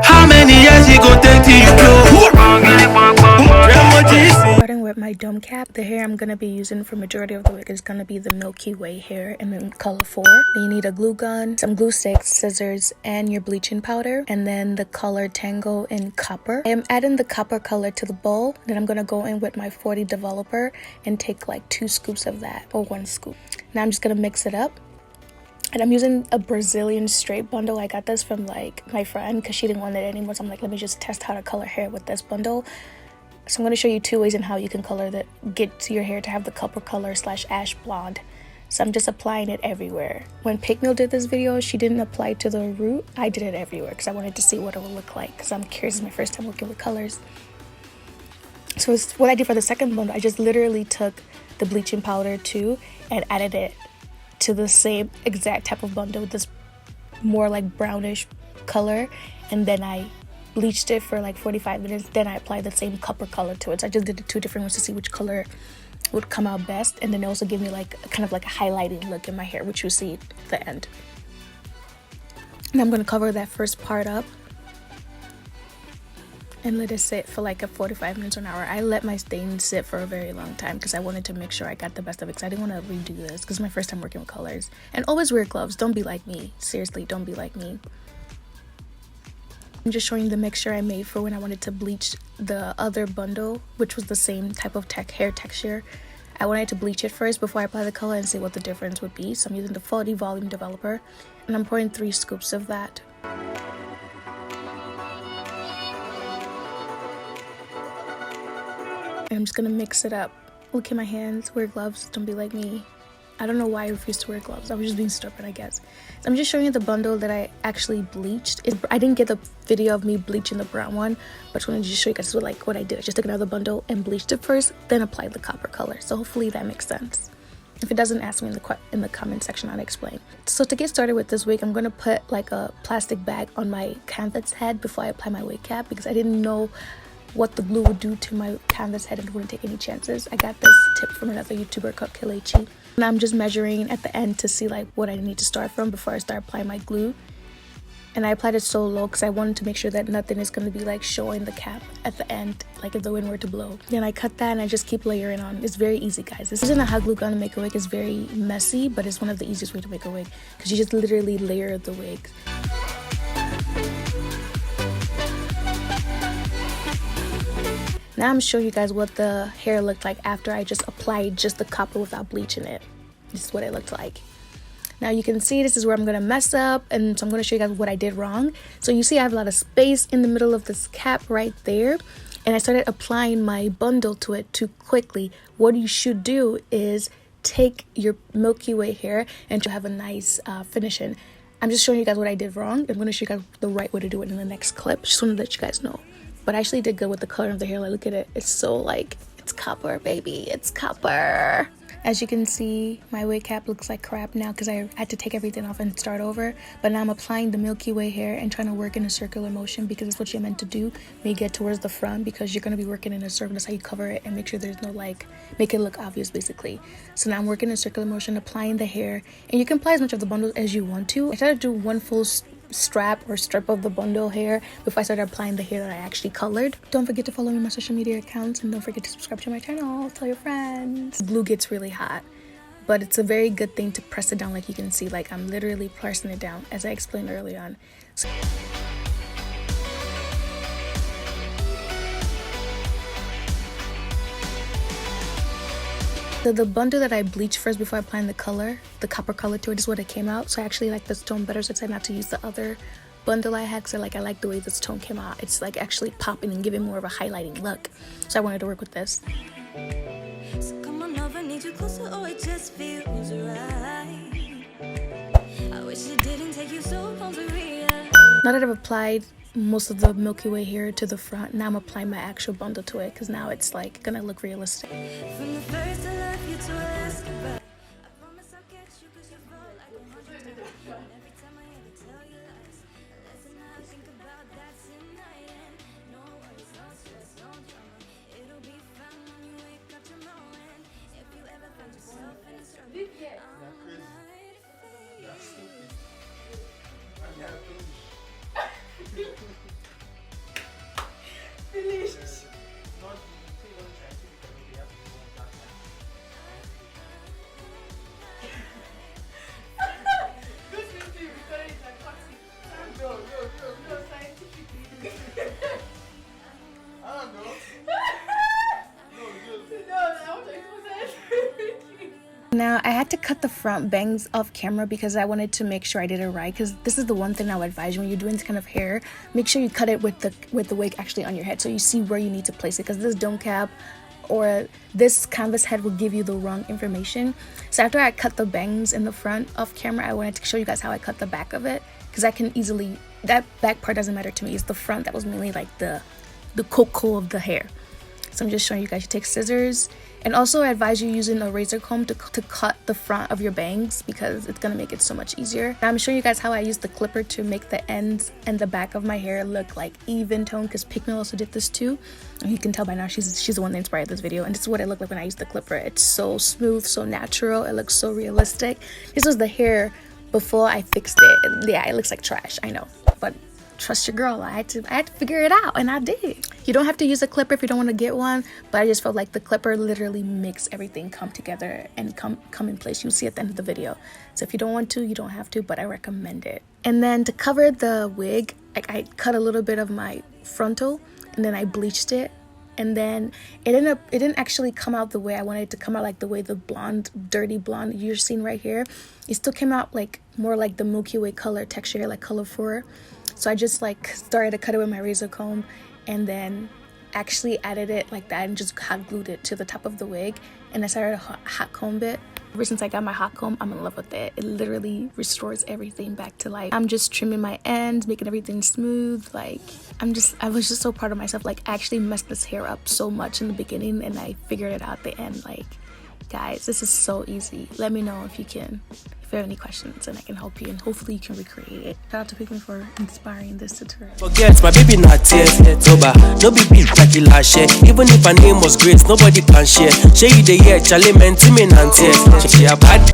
How many years it gon' take till you blow? Starting with my dome cap, the hair I'm gonna be using for majority of the wig is gonna be the Milky Way hair in color 4. Then you need a glue gun, some glue sticks, scissors, and your bleaching powder, and then the color Tango in copper. I am adding the copper color to the bowl. Then I'm gonna go in with my 40 developer and take like 2 scoops of that, or 1 scoop. Now I'm just gonna mix it up. And I'm using a Brazilian straight bundle. I got this from like my friend because she didn't want it anymore. So I'm like, let me just test how to color hair with this bundle. So I'm going to show you 2 ways in how you can color that, get your hair to have the copper color / ash blonde. So I'm just applying it everywhere. When Pigmeal did this video, she didn't apply it to the root. I did it everywhere because I wanted to see what it would look like, because I'm curious. It's my first time working with colors. So what I did for the second bundle, I just literally took the bleaching powder too and added it to the same exact type of bundle with this more like brownish color, and then I bleached it for like 45 minutes. Then I applied the same copper color to it. So I just did the 2 different ones to see which color would come out best, and then it also gave me like kind of like a highlighting look in my hair, which you'll see at the end. And I'm gonna cover that first part up and let it sit for like a 45 minutes or an hour. I let my stain sit for a very long time because I wanted to make sure I got the best of it, because I didn't want to redo this because it's my first time working with colors. And always wear gloves. Don't be like me. Seriously, don't be like me. I'm just showing the mixture I made for when I wanted to bleach the other bundle, which was the same type of hair texture. I wanted to bleach it first before I apply the color and see what the difference would be. So I'm using the 40 volume developer, and I'm pouring 3 scoops of that. And I'm just gonna mix it up. Look at my hands. Wear gloves. Don't be like me. I don't know why I refused to wear gloves. I was just being stupid, I guess. So I'm just showing you the bundle that I actually bleached. I didn't get the video of me bleaching the brown one, but I just wanted to just show you guys what I did. I just took another bundle and bleached it first, then applied the copper color. So hopefully that makes sense. If it doesn't, ask me in the comment section, I'll explain. So to get started with this wig, I'm gonna put like a plastic bag on my canvas head before I apply my wig cap, because I didn't know what the glue would do to my canvas head and wouldn't take any chances. I got this tip from another YouTuber called Kelechi. And I'm just measuring at the end to see like what I need to start from before I start applying my glue. And I applied it so low because I wanted to make sure that nothing is going to be like showing the cap at the end, like if the wind were to blow. Then I cut that and I just keep layering on. It's very easy, guys. This isn't a hot glue gun to make a wig. It's very messy, but it's one of the easiest ways to make a wig because you just literally layer the wigs. Now I'm showing you guys what the hair looked like after I just applied just the copper without bleaching it. This is what it looked like. Now you can see this is where I'm going to mess up, and so I'm going to show you guys what I did wrong. So you see I have a lot of space in the middle of this cap right there, and I started applying my bundle to it too quickly. What you should do is take your Milky Way hair and to have a nice finishing. I'm just showing you guys what I did wrong. I'm going to show you guys the right way to do it in the next clip. Just want to let you guys know. But I actually did good with the color of the hair. Like, look at it. It's so like, it's copper, baby. It's copper. As you can see, my wig cap looks like crap now because I had to take everything off and start over. But now I'm applying the Milky Way hair and trying to work in a circular motion, because it's what you're meant to do when you get towards the front, because you're going to be working in a circle. That's how you cover it and make sure there's no like, make it look obvious basically. So now I'm working in a circular motion, applying the hair, and you can apply as much of the bundle as you want to. I try to do one full strap or strip of the bundle hair before I started applying the hair that I actually colored. Don't forget to follow me on my social media accounts, and don't forget to subscribe to my channel. Tell your friends. Glue gets really hot, but it's a very good thing to press it down. Like you can see, like I'm literally pressing it down as I explained early on. So the bundle that I bleached first before applying the color, the copper color to it, is what it came out. So I actually like this tone better, so I decided not to use the other bundle I had, because I like the way this tone came out. It's like actually popping and giving more of a highlighting look. So I wanted to work with this. So come on over, need you closer, oh it just feels right. I wish it didn't take you so long to realize. Now that I've applied most of the Milky Way hair to the front, now I'm applying my actual bundle to it, because now it's like gonna look realistic. From the first I love you to last goodbye. I promise I'll catch you, 'cause you fall like 100 times. Every time I ever tell you lies, listen how I think about that tonight. And no worries, no stress, no drama. It'll be fine when you wake up tomorrow. And if you ever find yourself in a struggle, Finished. Now I had to cut the front bangs off camera because I wanted to make sure I did it right, because this is the one thing I would advise you when you're doing this kind of hair. Make sure you cut it with the wig actually on your head, so you see where you need to place it, because this dome cap or this canvas head will give you the wrong information. So after I cut the bangs in the front off camera, I wanted to show you guys how I cut the back of it, because I can easily, that back part doesn't matter to me. It's the front that was mainly like the cocoa of the hair. So I'm just showing you guys. You take scissors, and also I advise you using a razor comb to cut the front of your bangs, because it's gonna make it so much easier. Now I'm showing you guys how I use the clipper to make the ends and the back of my hair look like even tone, because Pixie also did this too. And you can tell by now she's the one that inspired this video, and this is what it looked like when I used the clipper. It's so smooth, so natural, it looks so realistic. This was the hair before I fixed it. Yeah, it looks like trash, I know, but trust your girl. I had to figure it out, and I did. You don't have to use a clipper if you don't want to get one, but I just felt like the clipper literally makes everything come together and come in place. You'll see at the end of the video. So if you don't want to, you don't have to, but I recommend it. And then to cover the wig, like, I cut a little bit of my frontal and then I bleached it, and then it didn't actually come out the way I wanted it to come out, like the way the blonde, dirty blonde you're seeing right here. It still came out like more like the Milky Way color texture, like color 4. So I just like started to cut it with my razor comb, and then actually added it like that and just hot glued it to the top of the wig, and I started to hot comb it. Ever since I got my hot comb, I'm in love with it. It literally restores everything back to life. I'm just trimming my ends, making everything smooth. Like, I was just so proud of myself. Like, I actually messed this hair up so much in the beginning, and I figured it out at the end. Like, guys, this is so easy. Let me know if you have any questions, and I can help you, and hopefully you can recreate it. Shout out to Pixie for inspiring this tutorial. Forget my baby not here, sober. No be big like it last year. Even if her name was Grace, nobody can share. Share you the year, Charlie man, Timmy and tears. She a bad.